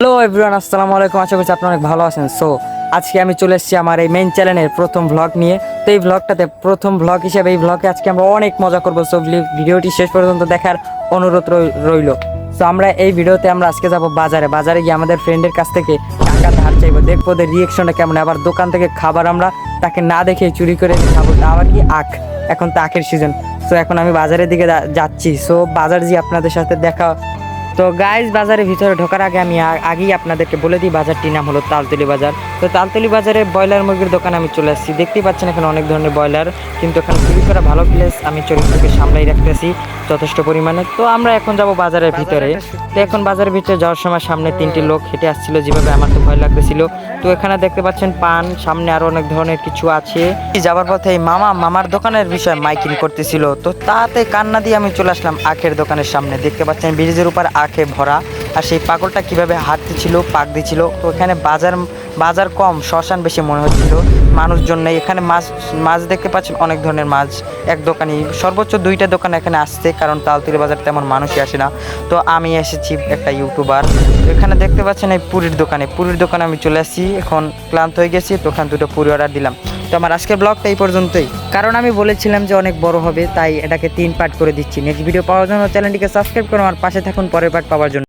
Hello everyone, আসসালামু আলাইকুম। আশা করছি আপনারা অনেক ভালো আছেন। সো আজকে আমি চলে এসেছি আমার এই মেইন চ্যানেলের প্রথম ভ্লগ নিয়ে। তো এই ভ্লগটাতে প্রথম ভ্লগ হিসেবে এই ভ্লগে আজকে আমরা অনেক মজা করবো। সো ভিডিওটি শেষ পর্যন্ত দেখার অনুরোধ রইল। সো আমরা এই ভিডিওতে আমরা আজকে যাব বাজারে গিয়ে আমাদের ফ্রেন্ডের কাছ থেকে টাকা ধার চাইবো, দেখবো ওদের রিয়েকশনটা কেমন। আবার দোকান থেকে খাবার আমরা তাকে না দেখে চুরি করে খাবো, তা আবার কি এখন তো আখের সিজন। সো এখন আমি বাজারের দিকে যাচ্ছি। সো বাজার যে আপনাদের সাথে দেখা। তো গাইজ, বাজারের ভিতরে ঢোকার আগে আমি আগেই আপনাদেরকে বলে দিই, বাজারটির নাম হলো তালতলি বাজার। তো তালতলি বাজারে ব্রয়লার মুরগির দোকানে আমি চলে আসছি। দেখতেই পাচ্ছেন এখানে অনেক ধরনের ব্রয়লার, কিন্তু এখানে চুরি করা ভালো প্লেস। আমি চরিত্রকে সামলাই রাখতেছি যথেষ্ট পরিমাণে। তো আমরা এখন যাব বাজারের ভিতরে। তো এখন বাজারের ভিতরে যাওয়ার সময় সামনে তিনটি লোক হেঁটে আসছিল, যেভাবে আমার তো ভয় লাগতেছিল। তো এখানে দেখতে পাচ্ছেন পান, সামনে আরো অনেক ধরনের কিছু আছে। যাবার পথে এই মামার দোকানের বিষয়ে মাইকিং করতেছিল। তো তাতে কান্না দিয়ে আমি চলে আসলাম আখের দোকানের সামনে। দেখতে পাচ্ছেন ব্রিজের উপর আখে ভরা, আর সেই পাগলটা কিভাবে হাঁটতেছিল, পাক দিছিল। তো এখানে বাজার কম, শ্মশান বেশি মনে হচ্ছিল, মানুষজন নেই। এখানে মাছ দেখতে পাচ্ছেন, অনেক ধরনের মাছ। এক দোকানি সর্বোচ্চ 2টা দোকান এখানে আসছে, কারণ তালতলি বাজার তেমন মানুষই আসে না। তো আমি এসেছি একটা ইউটিউবার। এখানে দেখতে পাচ্ছেন এই পুরীর দোকানে আমি চলে আসছি। এখন ক্লান্ত হয়ে গেছি, তো ওখানে 2টো পুরি অর্ডার দিলাম। তো আমার আজকের ব্লগটা এই পর্যন্তই, কারণ আমি বলেছিলাম যে অনেক বড় হবে, তাই এটাকে 3 পার্ট করে দিচ্ছি। নেক্সট ভিডিও পাওয়ার জন্য চ্যানেলটিকে সাবস্ক্রাইব করুন, আমার পাশে থাকুন পরের পার্ট পাওয়ার জন্য।